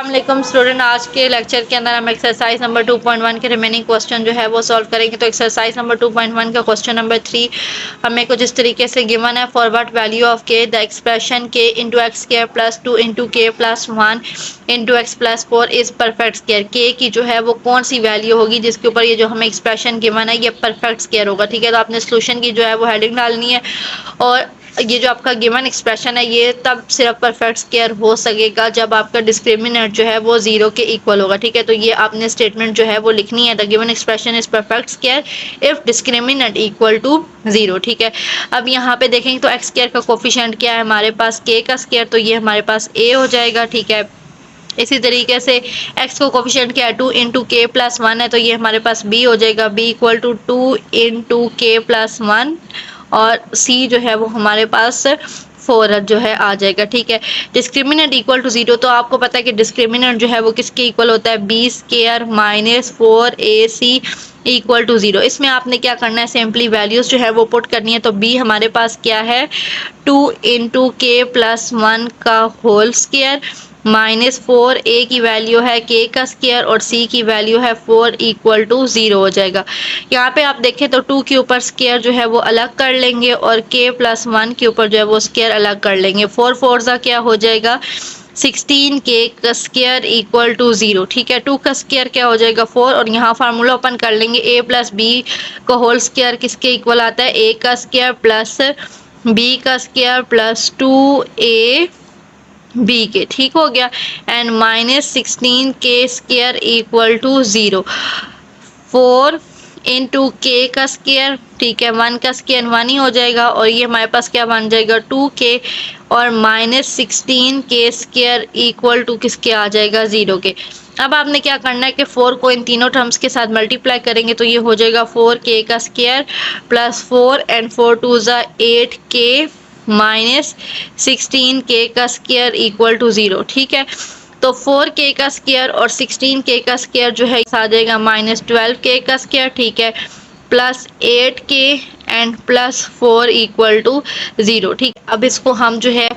अस्सलाम स्टूडेंट, आज के लेक्चर के अंदर हम एक्सरसाइज नंबर 2.1 के रिमेनिंग क्वेश्चन जो है वो सॉल्व करेंगे। तो एक्सरसाइज नंबर 2.1 का क्वेश्चन नंबर 3 हमें कुछ इस तरीके से गिवन है। For what value of k the expression k into x square plus 2 into k plus 1 into x plus 4 is perfect square. K की जो है वो कौन सी वैल्यू होगी जिसके ऊपर ये जो हमें एक्सप्रेशन गिवन है ये परफेक्ट स्क्वायर होगा। ठीक है, तो आपने सोल्यूशन की जो है वो हेडिंग डालनी है और ये जो आपका गिवन एक्सप्रेशन है ये तब सिर्फ परफेक्ट स्क्वायर हो सकेगा जब आपका डिस्क्रिमिनेंट जो है वो 0 के इक्वल होगा। ठीक है, तो ये आपने स्टेटमेंट जो है वो लिखनी है, the given expression is perfect square if discriminant equal to 0। ठीक है, अब यहाँ पे देखेंगे तो एक्स स्क्वायर का कोफिशिएंट क्या है हमारे पास, के का स्क्वायर, तो ये हमारे पास ए हो जाएगा। ठीक है, इसी तरीके से x को कोफिशिएंट क्या है 2 इंटू के प्लस 1 है, तो ये हमारे पास b हो जाएगा, b equal to 2 into k plus 1 और c जो है वो हमारे पास 4 जो है आ जाएगा। ठीक है, डिस्क्रिमिनेंट इक्वल टू 0, तो आपको पता है कि डिस्क्रिमिनेंट जो है वो किसके इक्वल होता है, b square minus 4ac equal to 0। इसमें आपने क्या करना है, सिंपली वैल्यूज जो है वो पुट करनी है। तो b हमारे पास क्या है 2 इंटू के प्लस 1 का होल स्क्वायर माइनस 4 ए की वैल्यू है के का स्क्वायर और सी की वैल्यू है 4 इक्वल टू 0 हो जाएगा। यहाँ पे आप देखें तो 2 के ऊपर स्क्वायर जो है वो अलग कर लेंगे और के प्लस 1 के ऊपर जो है वो स्क्वायर अलग कर लेंगे। 4 4 का क्या हो जाएगा 16 के का स्क्वायर इक्वल टू 0। ठीक है, 2 का स्क्वायर क्या हो जाएगा 4 और यहाँ फार्मूला ओपन कर लेंगे, ए प्लस बी का होल स्क्वायर किसके इक्वल आता है, ए का स्क्वायर प्लस बी का स्क्वायर प्लस 2a बी के। ठीक हो गया, एंड माइनस 16 के स्क्वायर इक्वल टू 0। 4 इंटू के का स्क्वायर, ठीक है, 1 का स्क्वायर 1 ही हो जाएगा और ये हमारे पास क्या बन जाएगा 2k और माइनस 16 के स्क्वायर इक्वल टू किसके आ जाएगा 0 के। अब आपने क्या करना है कि 4 को इन तीनों टर्म्स के साथ मल्टीप्लाई करेंगे तो ये हो जाएगा 4k का स्क्वायर प्लस 4 एंड 4 2 ज़ा 8k माइनस 16k का स्क्वायर इक्वल टू 0। ठीक है, तो 4k का स्क्वायर और 16k का स्क्वायर जो है आ जाएगा माइनस 12k का स्क्वायर। ठीक है, plus 8k and plus 4 equal to 0। ठीक, अब इसको हम जो है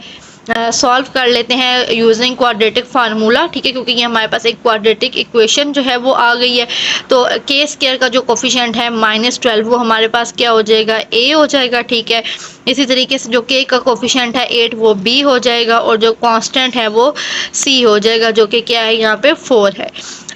सॉल्व कर लेते हैं यूजिंग क्वाड्रेटिक फार्मूला। ठीक है, क्योंकि ये हमारे पास एक क्वाड्रेटिक इक्वेशन जो है वो आ गई है। तो के स्क्वायर का जो कोफिशिएंट है माइनस 12 वो हमारे पास क्या हो जाएगा ए हो जाएगा। ठीक है, इसी तरीके से जो के का कोफिशिएंट है 8 वो बी हो जाएगा और जो कांस्टेंट है वो सी हो जाएगा जो कि क्या है यहाँ पे 4 है।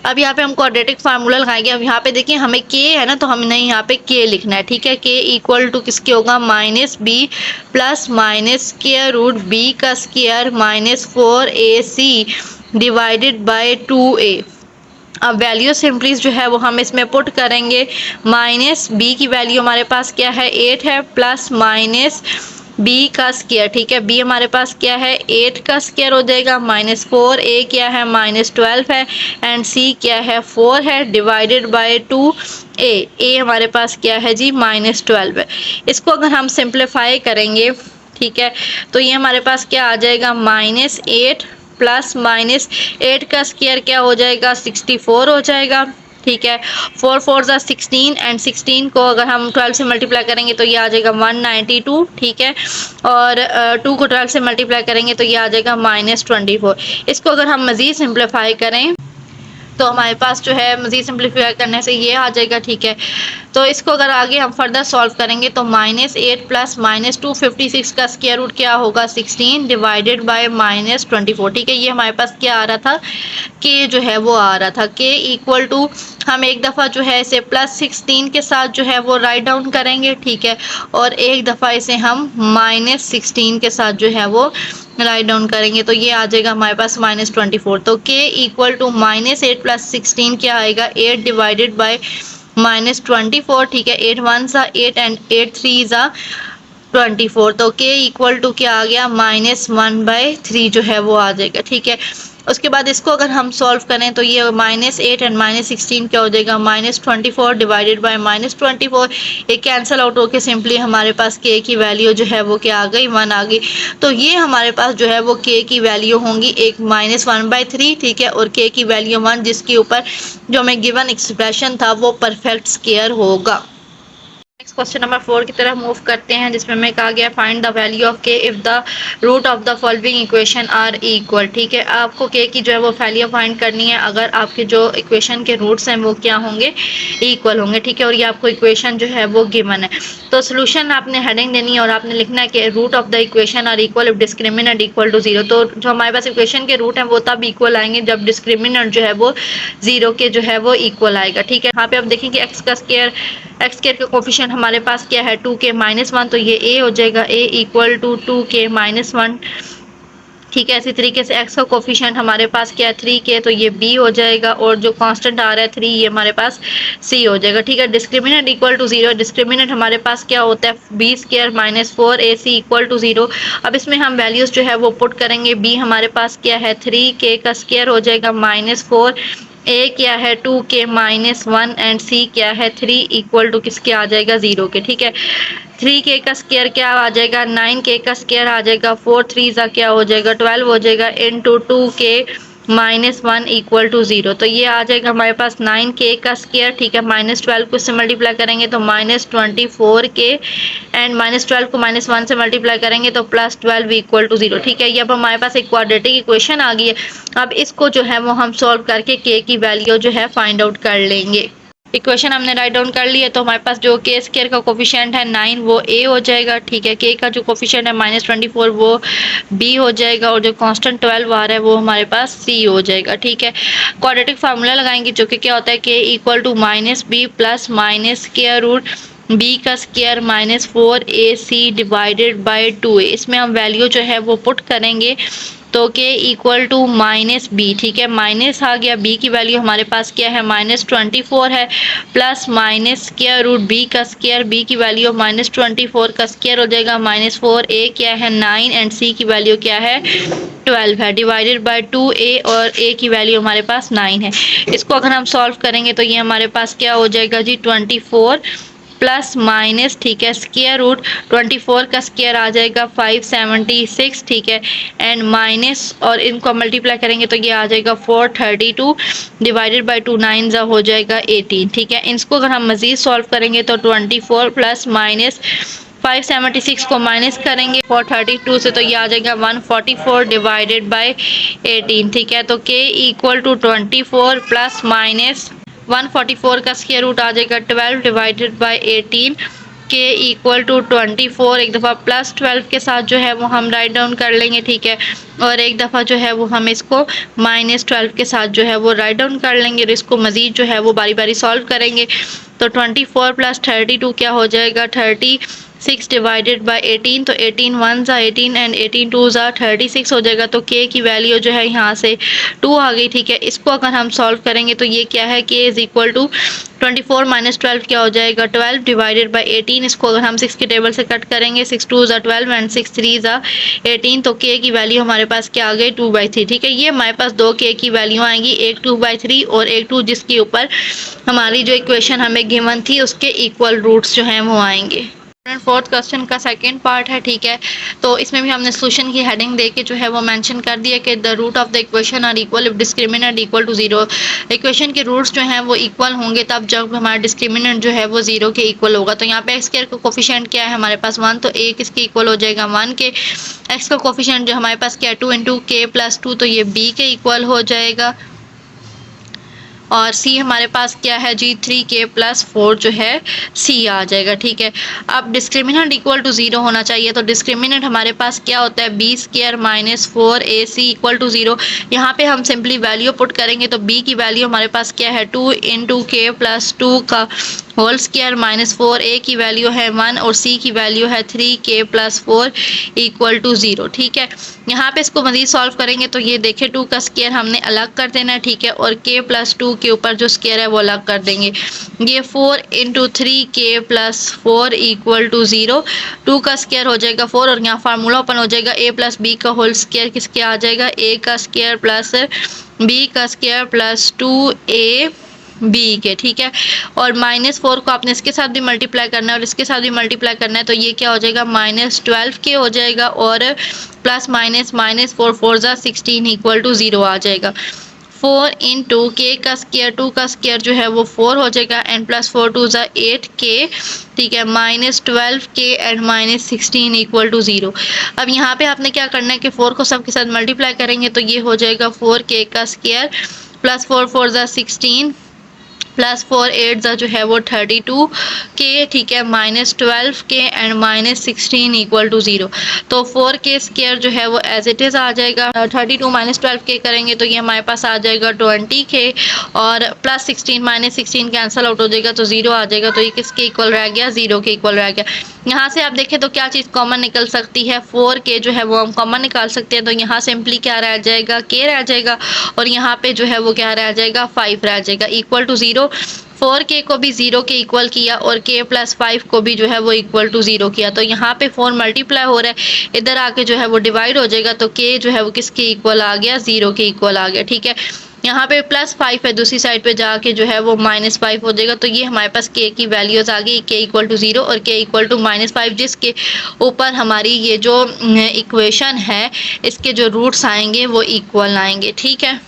अब यहाँ पे हम क्वाड्रेटिक फार्मूला लगाएंगे। अब यहाँ पे देखिए हमें के है ना, तो हमने यहाँ पे के लिखना है। ठीक है, के इक्वल टू किसके होगा minus b plus minus square root b का square minus 4ac divided by 2a। अब वैल्यू सिंपली जो है वो हम इसमें पुट करेंगे। माइनस बी की वैल्यू हमारे पास क्या है 8 है प्लस माइनस बी का स्क्वायर। ठीक है, बी हमारे पास क्या है 8 का स्क्वायर हो जाएगा माइनस 4, ए क्या है माइनस 12 है एंड सी क्या है 4 है डिवाइडेड बाय 2a। ए हमारे पास क्या है जी माइनस 12 है। इसको अगर हम सिंप्लीफाई करेंगे, ठीक है, तो ये हमारे पास क्या आ जाएगा माइनस 8 प्लस माइनस 8 का स्क्वायर क्या हो जाएगा 64 हो जाएगा। ठीक है, 4 4 ज़ा 16 एंड 16 को अगर हम 12 से मल्टीप्लाई करेंगे तो ये आ जाएगा 192। ठीक है, और 2 को 12 से मल्टीप्लाई करेंगे तो ये आ जाएगा माइनस 24। इसको अगर हम मज़ीद सिंप्लीफाई करें तो हमारे पास जो है मज़ीद सिंप्लीफाई करने से ये आ जाएगा। ठीक है, तो इसको अगर आगे हम फर्दर सॉल्व करेंगे तो माइनस 8 प्लस माइनस 256 का स्क्वायर रूट क्या होगा 16 डिवाइडेड बाय माइनस 24। ठीक है, ये हमारे पास क्या आ रहा था के जो है वो आ रहा था के इक्वल टू हम एक दफ़ा जो है इसे प्लस 16 के साथ जो है वो राइट डाउन करेंगे। ठीक है, और एक दफ़ा इसे हम माइनस 16 के साथ जो है वो राइट डाउन करेंगे तो ये आ जाएगा हमारे पास माइनस 24। तो के इक्वल टू माइनस 8 प्लस 16 क्या आएगा 8 डिवाइडेड बाय माइनस 24। ठीक है, 8 1 ज़ा 8 एंड 8 3 ज़ा 24। तो के इक्वल टू क्या आ गया -1/3 जो है वो आ जाएगा। ठीक है, उसके बाद इसको अगर हम सॉल्व करें तो ये -8 एंड -16 क्या हो जाएगा -24 डिवाइडेड बाय -24। ये कैंसिल आउट होके सिंपली हमारे पास के की वैल्यू जो है वो क्या आ गई 1 आ गई। तो ये हमारे पास जो है वो के की वैल्यू होंगी एक -1/3। ठीक है, और के की वैल्यू 1 जिसके ऊपर जो हमें गिवन एक्सप्रेशन था वो परफेक्ट स्क्वायर होगा। क्वेश्चन नंबर 4 की तरफ मूव करते हैं, जिसमें हमें कहा गया find the value of K if the root of the following equation are equal. ठीक है, आपको के की जो है वो वैल्यू फाइंड करनी है अगर आपके जो इक्वेशन के रूट्स हैं वो क्या होंगे, इक्वल होंगे। ठीक है, और ये आपको इक्वेशन जो है वो गिवन है। तो सोल्यूशन आपने हेडिंग देनी है और आपने लिखना है कि root of the equation are equal if discriminant equal to 0। तो जो हमारे पास इक्वेशन के रूट हैं वो तब इक्वल आएंगे जब डिस्क्रिमिनेंट जो है वो 0 के जो है वो इक्वल आएगा। ठीक है, यहाँ पे आप देखेंगे एक्स का स्क्वायर का कोफिशिएंट हमारे पास क्या है 2k-1, तो ये a हो जाएगा a इक्वल टू 2k-1। ठीक है, इसी तरीके से x का कोफिशिएंट हमारे पास क्या है 3k, तो ये b हो जाएगा, और जो कांस्टेंट आ रहा है 3 ये हमारे पास c हो जाएगा। ठीक है, डिस्क्रिमिनेंट इक्वल टू 0, डिस्क्रिमिनेंट हमारे पास क्या होता है b² - 4ac इक्वल टू 0। अब इसमें हम वैल्यूज जो है वो पुट करेंगे। b हमारे पास क्या है 3k का स्क्वायर हो जाएगा -4, a क्या है 2k-1 एंड c क्या है 3 इक्वल टू किसके आ जाएगा 0 के। ठीक है, 3k का स्क्वायर क्या आ जाएगा 9k का स्क्वायर आ जाएगा, 4 3 क्या हो जाएगा 12 हो जाएगा, इनटू 2k-1 इक्वल टू 0। तो ये आ जाएगा हमारे पास 9k का स्क्वायर। ठीक है, -12 को इससे मल्टीप्लाई करेंगे तो -24k, एंड -12 को -1 से मल्टीप्लाई करेंगे तो +12 इक्वल टू 0। ठीक है, ये अब हमारे पास एक क्वाड्रेटिक इक्वेशन आ गई है। अब इसको जो है वो हम सॉल्व करके k की वैल्यू जो है फाइंड आउट कर लेंगे। इक्वेशन हमने राइट डाउन कर ली है, तो हमारे पास जो के स्क्वायर का कोफिशिएंट है 9 वो a हो जाएगा। ठीक है, k का जो कोफिशिएंट है -24 वो b हो जाएगा, और जो कांस्टेंट 12 आ रहा है वो हमारे पास c हो जाएगा। ठीक है, क्वाड्रेटिक फार्मूला लगाएंगे जो कि क्या होता है k equal to -b plus minus square root b का square -4ac divided by 2a। इसमें हम वैल्यू जो है वो पुट करेंगे तो k इक्वल टू -b। ठीक है, माइनस आ गया, b की वैल्यू हमारे पास क्या है -24 है, plus minus square root b का स्क्वायर, b की वैल्यू -24 का स्क्वायर हो जाएगा -4, a क्या है 9 एंड c की वैल्यू क्या है 12 है, डिवाइडेड बाय 2a, और a की वैल्यू हमारे पास 9 है। इसको अगर हम सॉल्व करेंगे तो ये हमारे पास क्या हो जाएगा जी 24 प्लस माइनस, ठीक है, स्क्वायर रूट 24 का स्क्वायर आ जाएगा 576। ठीक है, एंड माइनस, और इनको मल्टीप्लाई करेंगे तो ये आ जाएगा 432 डिवाइडेड बाय 2 9 हो जाएगा 18। ठीक है, इसको अगर हम मजीद सॉल्व करेंगे तो 24 प्लस माइनस 576 को माइनस करेंगे 432 से तो ये आ जाएगा 144 डिवाइडेड बाय 18। ठीक है, तो k equal to 24 plus minus 144 का स्क्वायर रूट आ जाएगा 12 divided by 18, k equal to 24। एक दफ़ा प्लस 12 के साथ जो है वो हम राइट डाउन कर लेंगे। ठीक है, और एक दफ़ा जो है वो हम इसको -12 के साथ जो है वो राइट डाउन कर लेंगे, और इसको मज़ीद जो है वो बारी बारी सॉल्व करेंगे। तो 24 प्लस 32 क्या हो जाएगा 36 डिवाइडेड बाय 18, तो 18 1 ज़ा 18 एंड 18 2 ज़ा 36 हो जाएगा। तो k की वैल्यू जो है यहाँ से 2 आ गई। ठीक है, इसको अगर हम सॉल्व करेंगे तो ये क्या है k is equal to 24 minus 12 क्या हो जाएगा 12 डिवाइडेड बाय 18। इसको अगर हम 6 के टेबल से कट करेंगे 6 2 ज़ा 12 एंड 6 3 ज़ा 18, तो k की वैल्यू हमारे पास क्या आ गई 2/3। ठीक है, ये हमारे पास दो k की वैल्यू आएंगी, एक 2/3 और एक 2 जिसके ऊपर हमारी जो इक्वेशन हमें गिवन थी उसके इक्वल रूट्स जो हैं वो आएंगे। फोर्थ क्वेश्चन का सेकंड पार्ट है। ठीक है, तो इसमें भी हमने सोल्यूशन की हेडिंग दे के जो है वो मेंशन कर दिया कि the root of the equation are equal if discriminant equal to 0। Equation के रूट्स जो हैं वो इक्वल होंगे तब जब हमारा डिस्क्रिमिनेंट जो है वो 0 के इक्वल होगा। तो यहाँ पे एक्स स्क्वायर का कोफिशिएंट क्या है हमारे पास 1, तो a किसके इक्वल हो जाएगा 1 के। एक्स का कोफिशिएंट जो हमारे पास क्या है 2 इंटू k प्लस 2, तो ये b के इक्वल हो जाएगा। और c हमारे पास क्या है जी 3k प्लस 4 जो है c आ जाएगा। ठीक है, अब डिस्क्रिमिनेंट इक्वल टू 0 होना चाहिए, तो डिस्क्रिमिनेंट हमारे पास क्या होता है b² minus 4ac equal to 0। यहाँ पे हम सिंपली वैल्यू पुट करेंगे तो b की वैल्यू हमारे पास क्या है 2 इंटू k प्लस 2 का होल स्क्वायर माइनस 4, a की वैल्यू है 1 और c की वैल्यू है 3k प्लस 4 इक्वल टू 0। ठीक है, यहाँ पे इसको मजीद सॉल्व करेंगे तो ये देखें 2 का स्क्वायर हमने अलग कर देना है। ठीक है, और k प्लस 2 के ऊपर जो स्क्वायर है वो अलग कर देंगे। ये 4 into 3k plus 4 equal to 0, 2 का स्क्वायर हो जाएगा 4 और यहाँ फार्मूला ओपन हो जाएगा a प्लस b का होल स्क्वायर किसके आ जाएगा a का स्क्वायर प्लस b का स्क्वायर प्लस 2a b के। ठीक है, और -4 को आपने इसके साथ भी मल्टीप्लाई करना है और इसके साथ भी मल्टीप्लाई करना है, तो ये क्या हो जाएगा -12k हो जाएगा, और प्लस माइनस -4 4 ज़ा 16 इक्वल टू 0 आ जाएगा। 4 इंटू के का स्क्वायर 2 का स्क्वायर जो है वो 4 हो जाएगा एंड प्लस 4 2 ज़ा 8 के, ठीक है, माइनस 12 के एंड माइनस 16 इक्वल टू 0। अब यहाँ पे आपने क्या करना है कि 4 को सब के साथ मल्टीप्लाई करेंगे तो ये हो जाएगा 4 के का स्क्वायर प्लस 4 4 ज़ा 16 प्लस 4 8 जो है वो 32 के, ठीक है, माइनस 12 के एंड माइनस 16 इक्वल टू 0। तो 4 के स्क्वायर जो है वो एज इट इज़ आ जाएगा। 32 माइनस 12 के करेंगे तो ये हमारे पास आ जाएगा 20 के और प्लस 16 माइनस 16 कैंसिल आउट हो जाएगा तो 0 आ जाएगा। तो ये किसके इक्वल रह गया? 0 के इक्वल रह गया। यहाँ से आप देखें तो क्या चीज़ कॉमन निकल सकती है? 4 के जो है वो हम कॉमन निकाल सकते हैं। तो यहाँ सिंपली क्या रह जाएगा? के रह जाएगा और यहाँ पे जो है वो क्या रह जाएगा? 5 रह जाएगा इक्वल टू 0। 4 के को भी 0 के इक्वल किया और के प्लस 5 को भी जो है वो इक्वल टू 0 किया। तो यहाँ पे 4 मल्टीप्लाई हो रहा है, इधर आके जो है वो डिवाइड हो जाएगा तो के जो है वो किसके इक्वल आ गया? 0 के इक्वल आ गया, ठीक है। यहाँ पे प्लस 5 है, दूसरी साइड पे जाके जो है वो माइनस 5 हो जाएगा। तो ये हमारे पास के की वैल्यूज आ गई, के इक्वल टू 0 और के इक्वल टू माइनस 5, जिसके ऊपर हमारी ये जो इक्वेशन है इसके जो रूट्स आएंगे वो इक्वल आएंगे, ठीक है।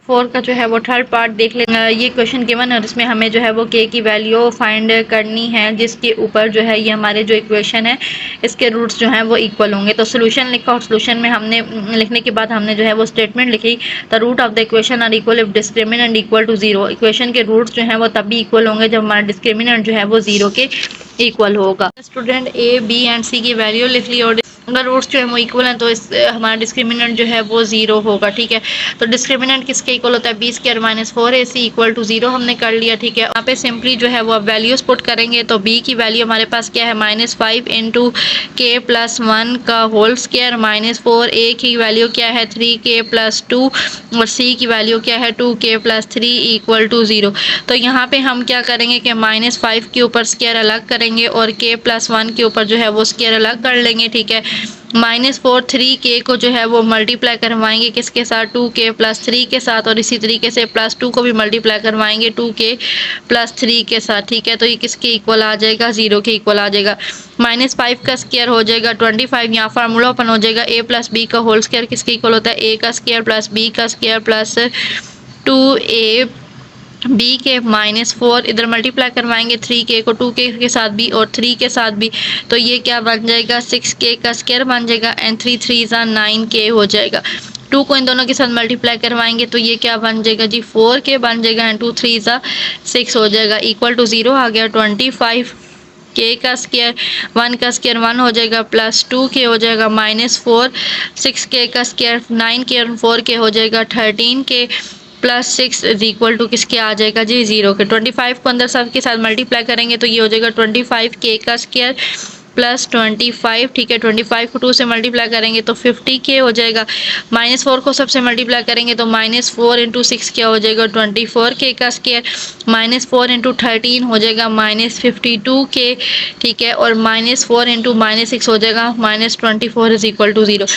4 का जो है वो थर्ड पार्ट देख लेंगे। ये क्वेश्चन गिवन है और इसमें हमें जो है वो के की वैल्यू फाइंड करनी है, जिसके ऊपर जो है ये हमारे जो इक्वेशन है इसके रूट्स जो हैं वो इक्वल होंगे। तो सोल्यूशन लिखा और सोल्यूशन में हमने लिखने के बाद हमने जो है वो स्टेटमेंट लिखी, the root of the equation are equal if discriminant equal to 0। Equation के रूट्स जो हैं वो तभी इक्वल होंगे जब हमारा डिस्क्रिमिनेंट जो है वो 0 के इक्वल होगा। स्टूडेंट ए, बी एंड सी की वैल्यू लिख ली और अगर रूट्स जो है वो इक्वल हैं तो इस हमारा डिस्क्रिमिनेंट जो है वो 0 होगा, ठीक है। तो डिस्क्रिमिनेंट किसके इक्वल होता है? B square minus 4ac equal to 0 हमने कर लिया, ठीक है। यहाँ पे सिंपली जो है वो अब वैल्यूज पुट करेंगे तो बी की वैल्यू हमारे पास क्या है? माइनस 5 इंटू के प्लस 1 का होल स्क्वायर माइनस 4, ए की वैल्यू क्या है? 3k प्लस 2 और सी की वैल्यू क्या है? 2k plus 3 equal to 0। तो यहाँ पे हम क्या करेंगे कि माइनस 5 के ऊपर स्क्वायर अलग करेंगे और k प्लस 1 के ऊपर जो है वो स्क्वायर अलग कर लेंगे, ठीक है। माइनस 4 3k को जो है वो मल्टीप्लाई करवाएंगे किसके साथ? 2k प्लस 3 के साथ और इसी तरीके से प्लस 2 को भी मल्टीप्लाई करवाएंगे 2k प्लस 3 के साथ, ठीक है। तो ये किसके इक्वल आ जाएगा? 0 के इक्वल आ जाएगा। माइनस 5 का स्क्वायर हो जाएगा 25, यहाँ फार्मूला ओपन हो जाएगा, a प्लस बी का होल स्क्वायर किसके इक्वल होता है? a का स्क्वायर प्लस b का स्क्वायर प्लस 2a बी के माइनस 4, इधर मल्टीप्लाई करवाएंगे 3k को 2k के साथ भी और 3 के साथ भी, तो ये क्या बन जाएगा? 6k का स्क्वायर बन जाएगा एंड 3 3 9k हो जाएगा। 2 को इन दोनों के साथ मल्टीप्लाई करवाएंगे तो ये क्या बन जाएगा जी? 4k बन जाएगा एंड 2 3 6 हो जाएगा इक्वल टू 0 आ गया 25। k का स्क्वायर 1 का स्क्वायर 1 हो जाएगा प्लस 2k हो जाएगा माइनस 4, 6k का स्क्वायर 9k और 4k हो जाएगा 13k plus 6 is equal to किसके आ जाएगा जी? 0 के। 25 को अंदर सब के साथ मल्टीप्लाई करेंगे तो ये हो जाएगा 25k का स्क्वायर प्लस 25, ठीक है। 25 को 2 से मल्टीप्लाई करेंगे तो 50k हो जाएगा। माइनस 4 को सबसे मल्टीप्लाई करेंगे तो माइनस 4 इंटू 6 क्या हो जाएगा? 24k का स्क्वायर माइनस 4 इंटू 13 हो जाएगा माइनस 52k, ठीक है। और माइनस 4 इंटू माइनस 6 हो जाएगा माइनस 24 इज इक्वल टू 0।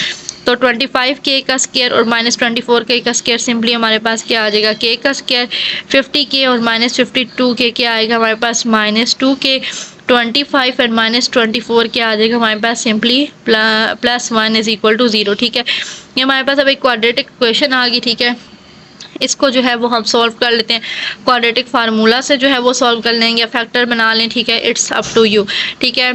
तो 25k का स्क्वायर और माइनस 24k का स्क्वायर सिंपली हमारे पास क्या आ जाएगा? k का स्क्वायर 50k और माइनस 52k क्या आएगा हमारे पास? Minus 2k। 25 एंड माइनस 24 क्या आ जाएगा हमारे पास? Simply plus 1 is equal to 0, ठीक है। ये हमारे पास अब एक क्वाड्रेटिक इक्वेशन आ गई, ठीक है। इसको जो है वो हम सॉल्व कर लेते हैं, क्वाड्रेटिक फार्मूला से जो है वो सॉल्व कर लेंगे, फैक्टर बना लें, ठीक है। इट्स अप टू यू, ठीक है।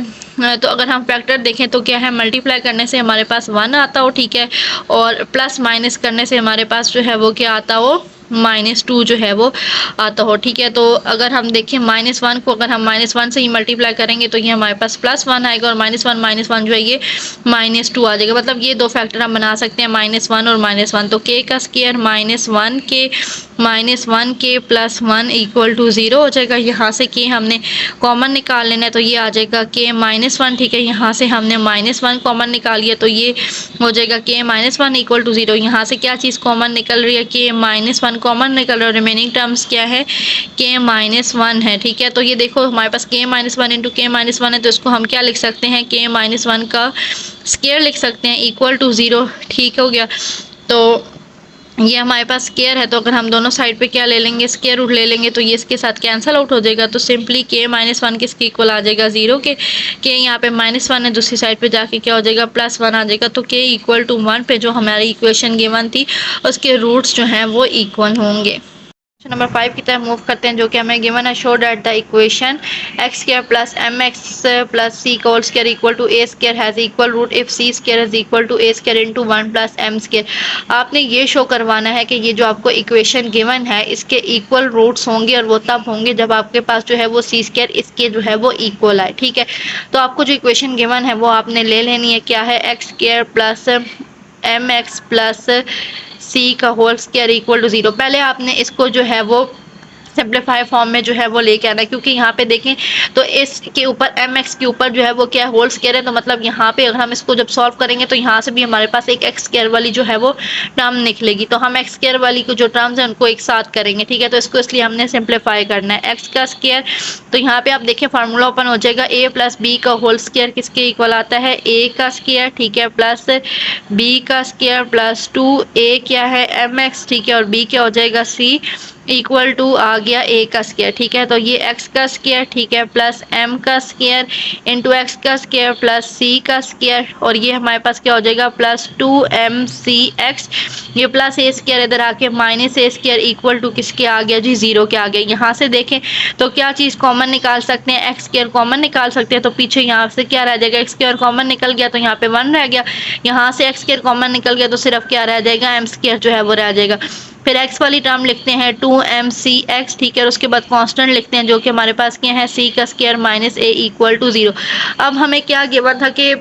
तो अगर हम फैक्टर देखें तो क्या है? मल्टीप्लाई करने से हमारे पास 1 आता हो, ठीक है, और प्लस माइनस करने से हमारे पास जो है वो क्या आता हो? -2 जो है वो आता हो, ठीक है। तो अगर हम देखें -1 को अगर हम -1 से ही मल्टीप्लाई करेंगे तो ये हमारे पास +1 आएगा और -1 जो है ये -2 आ जाएगा। मतलब ये दो फैक्टर हम बना सकते हैं, -1 और -1। तो k का square -1k plus 1 equal to 0 हो जाएगा। यहाँ से k हमने कॉमन निकाल लेना है तो ये आ जाएगा k -1, ठीक है। यहाँ से हमने -1 कॉमन निकाल लिया तो ये हो जाएगा k -1 इक्वल टू 0। यहाँ से क्या चीज़ कॉमन निकल रही है? k -1 कॉमन निकल रहा है। रिमेनिंग टर्म्स क्या है? k -1 है, ठीक है। तो ये देखो हमारे पास k -1 इंटू k -1 है, तो इसको हम क्या लिख सकते हैं? k -1 का स्क्वायर लिख सकते हैं इक्वल टू 0, ठीक हो गया। तो ये हमारे पास स्क्वायर है, तो अगर हम दोनों साइड पे क्या ले लेंगे, स्क्वायर रूट ले लेंगे, तो ये इसके साथ कैंसिल आउट हो जाएगा। तो सिंपली k-1 किसके इक्वल आ जाएगा, 0 के। k यहाँ पे -1 है, दूसरी साइड पे जाके क्या हो जाएगा, +1 आ जाएगा। तो k इक्वल टू 1 पे जो हमारी इक्वेशन गिवन थी उसके रूट्स जो हैं वो इक्वल होंगे। क्वेश्चन नंबर 5 की तरफ मूव करते हैं, जो कि हमें गिवन है, show that the equation x² plus mx plus c का whole square equal to a square has equal root if c square is equal to a square into 1 plus m square. आपने ये show करवाना है कि ये जो आपको equation given है इसके इक्वल रूट्स होंगे, और वो तब होंगे जब आपके पास जो है वो c स्क्वायर इसके जो है वो इक्वल आए। ठीक है, तो आपको जो इक्वेशन गिवन है वो आपने ले लेनी है, क्या है, x² plus mx plus c का होल स्क्वायर इक्वल टू 0। पहले आपने इसको जो है वो सिंप्लीफाई फॉर्म में जो है वो लेके आना है, क्योंकि यहाँ पे देखें तो इसके ऊपर mx के ऊपर जो है वो क्या होल स्क्वायर है, तो मतलब यहाँ पे अगर हम इसको जब सॉल्व करेंगे तो यहाँ से भी हमारे पास एक x स्क्वायर वाली जो है वो टर्म निकलेगी। तो हम x स्क्वायर वाली को जो टर्म्स है उनको एक साथ करेंगे। ठीक है, तो इसको इसलिए हमने सिंप्लीफाई करना है, x का स्क्वायर। तो यहाँ पे आप देखें फार्मूला ओपन हो जाएगा, a प्लस बी का होल स्क्वायर किसके इक्वल आता है, a का स्क्वायर। ठीक है, प्लस b का स्क्वायर प्लस 2a क्या है, mx। ठीक है, और b क्या हो जाएगा, c इक्वल टू आ गया a का स्क्वायर। ठीक है, तो ये x का स्क्वायर, ठीक है, प्लस m का स्क्वायर इंटू x का स्क्वायर प्लस c का स्क्वायर, और ये हमारे पास क्या हो जाएगा, प्लस 2mcx। ये प्लस a स्क्वायर इधर आके minus a square equal to किसके आ गया जी, 0 के आ गया। यहाँ से देखें तो क्या चीज़ कॉमन निकाल सकते हैं, x स्क्वायर कॉमन निकाल सकते हैं। तो पीछे यहाँ से क्या रह जाएगा, x स्क्वायर कॉमन निकल गया तो यहाँ पे 1 रह गया। यहाँ से x स्क्वायर कॉमन निकल गया तो सिर्फ क्या रह जाएगा, m स्क्वायर जो है वो रह जाएगा। फिर x वाली टर्म लिखते हैं 2mcx। ठीक है, और उसके बाद कांस्टेंट लिखते हैं जो कि हमारे पास क्या है, c का square minus a equal to 0। अब हमें क्या गिवन था कि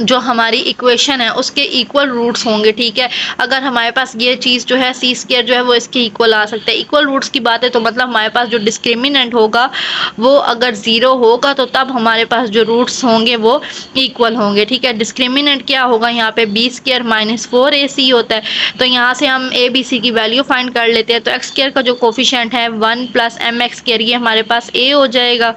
जो हमारी इक्वेशन है उसके इक्वल रूट्स होंगे। ठीक है, अगर हमारे पास ये चीज़ जो है सी स्क्वायर जो है वो इसके इक्वल आ सकता है। इक्वल रूट्स की बात है तो मतलब हमारे पास जो डिस्क्रिमिनेंट होगा वो अगर 0 होगा तो तब हमारे पास जो रूट्स होंगे वो इक्वल होंगे। ठीक है, डिस्क्रिमिनेंट क्या होगा, यहाँ पे बी स्क्वायर माइनस 4ac होता है। तो यहाँ से हम ए बी सी की वैल्यू फाइंड कर लेते हैं। तो एक्स स्क्वायर का जो कोफिशिएंट है 1 प्लस एम एक्स स्क्वायर, ये हमारे पास ए हो जाएगा।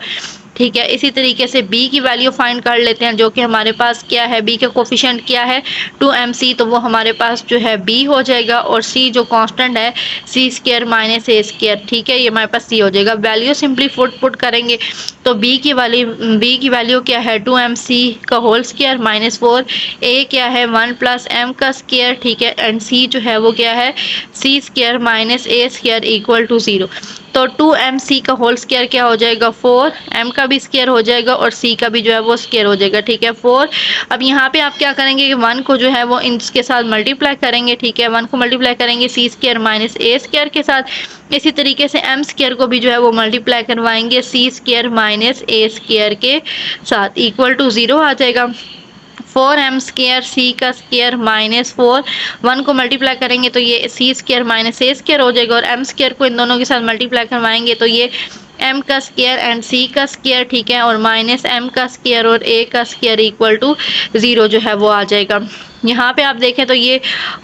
ठीक है, इसी तरीके से b की वैल्यू फाइंड कर लेते हैं, जो कि हमारे पास क्या है, b का कोफिशिएंट क्या है 2mc, तो वो हमारे पास जो है b हो जाएगा। और c जो कांस्टेंट है c square minus a square. ठीक है, ये हमारे पास c हो जाएगा। वैल्यू सिंपली पुट करेंगे तो b की वैल्यू क्या है 2mc का होल स्क्वायर माइनस 4, a क्या है 1 प्लस m का स्क्वायर। ठीक है, एंड c जो है वो क्या है c square minus a square equal to 0। तो 2mc का होल स्क्वायर क्या हो जाएगा 4, m का भी स्क्वायर हो जाएगा और c का भी जो है वो स्क्वायर हो जाएगा। ठीक है, 4। अब यहाँ पे आप क्या करेंगे कि 1 को जो है वो इसके साथ मल्टीप्लाई करेंगे। ठीक है, 1 को मल्टीप्लाई करेंगे c square minus a square के साथ। इसी तरीके से m स्क्वायर को भी जो है वो मल्टीप्लाई करवाएंगे c square minus a square के साथ, इक्वल टू 0 आ जाएगा। 4m स्क्वायर c का स्क्वायर माइनस 4, 1 को मल्टीप्लाई करेंगे तो ये c square minus a square हो जाएगा, और m स्क्वायर को इन दोनों के साथ मल्टीप्लाई करवाएंगे तो ये m का स्क्वायर एंड c का स्क्वायर। ठीक है, और माइनस m का स्क्वायर और a का स्क्वायर इक्वल टू 0 जो है वो आ जाएगा। यहाँ पे आप देखें तो ये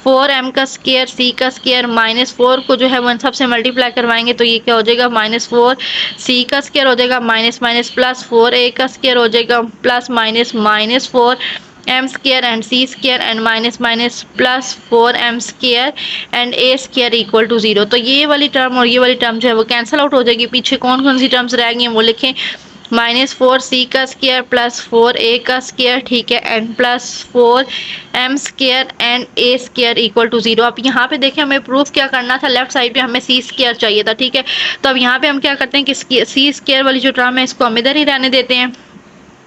4m का स्क्वायर c का स्क्वायर माइनस 4 को जो है वो इन सबसे मल्टीप्लाई करवाएंगे तो ये क्या हो जाएगा माइनस 4 c का स्क्वायर हो जाएगा माइनस माइनस प्लस 4a का स्क्वायर हो जाएगा plus minus minus 4 m square and c square and minus minus plus 4m square and a square equal to 0। तो ये वाली टर्म और ये वाली टर्म जो है वो कैंसिल आउट हो जाएगी। पीछे कौन कौन सी टर्म्स रह गई हैं वो लिखें, माइनस 4c का स्क्वायर प्लस 4a का स्क्वायर। ठीक है, and plus 4m square and a square equal to 0। अब यहाँ पे देखें हमें प्रूफ क्या करना था, लेफ्ट साइड पे हमें c स्क्वायर चाहिए था। ठीक है, तो अब यहाँ पे हम क्या करते हैं कि c स्क्वायर वाली जो टर्म है इसको हम इधर ही रहने देते हैं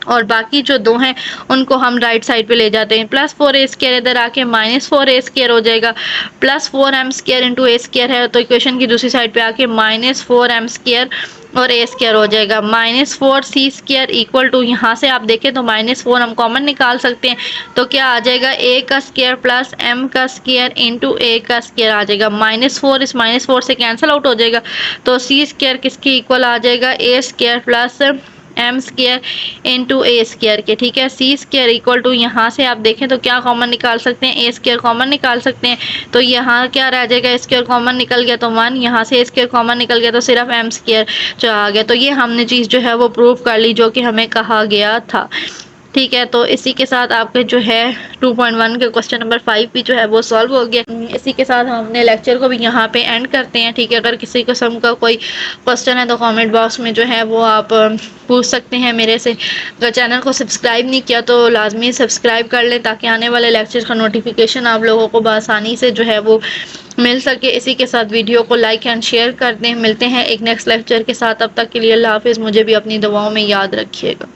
और बाकी जो दो हैं उनको हम राइट साइड पे ले जाते हैं। प्लस 4a स्क्वायर इधर आके माइनस 4a स्क्वायर हो जाएगा, plus 4m square into a square है तो इक्वेशन की दूसरी साइड पे आके माइनस 4m स्क्वायर और a स्क्वायर हो जाएगा। Minus 4c square equal to, यहाँ से आप देखें तो माइनस 4 हम कॉमन निकाल सकते हैं तो क्या आ जाएगा a का स्क्वायर प्लस m का स्क्वायर इंटू a का स्क्वायर आ जाएगा। माइनस 4 इस माइनस 4 से कैंसिल आउट हो जाएगा तो c स्क्वायर किसके इक्वल आ जाएगा a square plus m square into a square के। ठीक है, c स्क्वायर इक्वल टू, यहाँ से आप देखें तो क्या कॉमन निकाल सकते हैं, a स्क्वायर कॉमन निकाल सकते हैं तो यहाँ क्या रह जाएगा, a स्क्वायर कॉमन निकल गया तो 1, यहाँ से a स्क्वायर कॉमन निकल गया तो सिर्फ m स्क्वायर जो आ गया। तो ये हमने चीज़ जो है वो प्रूव कर ली जो कि हमें कहा गया था। ठीक है, तो इसी के साथ आपके जो है 2.1 के क्वेश्चन नंबर 5 भी जो है वो सॉल्व हो गया। इसी के साथ हम अपने लेक्चर को भी यहाँ पे एंड करते हैं। ठीक है, अगर किसी किस्म का कोई क्वेश्चन है तो कमेंट बॉक्स में जो है वो आप पूछ सकते हैं मेरे से। अगर चैनल को सब्सक्राइब नहीं किया तो लाजमी सब्सक्राइब कर लें ताकि आने वाले लेक्चर का नोटिफिकेशन आप लोगों को बआसानी से जो है वो मिल सके। इसी के साथ वीडियो को लाइक एंड शेयर कर दें। मिलते हैं एक नेक्स्ट लेक्चर के साथ, तब तक के लिए अल्लाह हाफिज़। मुझे भी अपनी दुआओं में याद रखिएगा।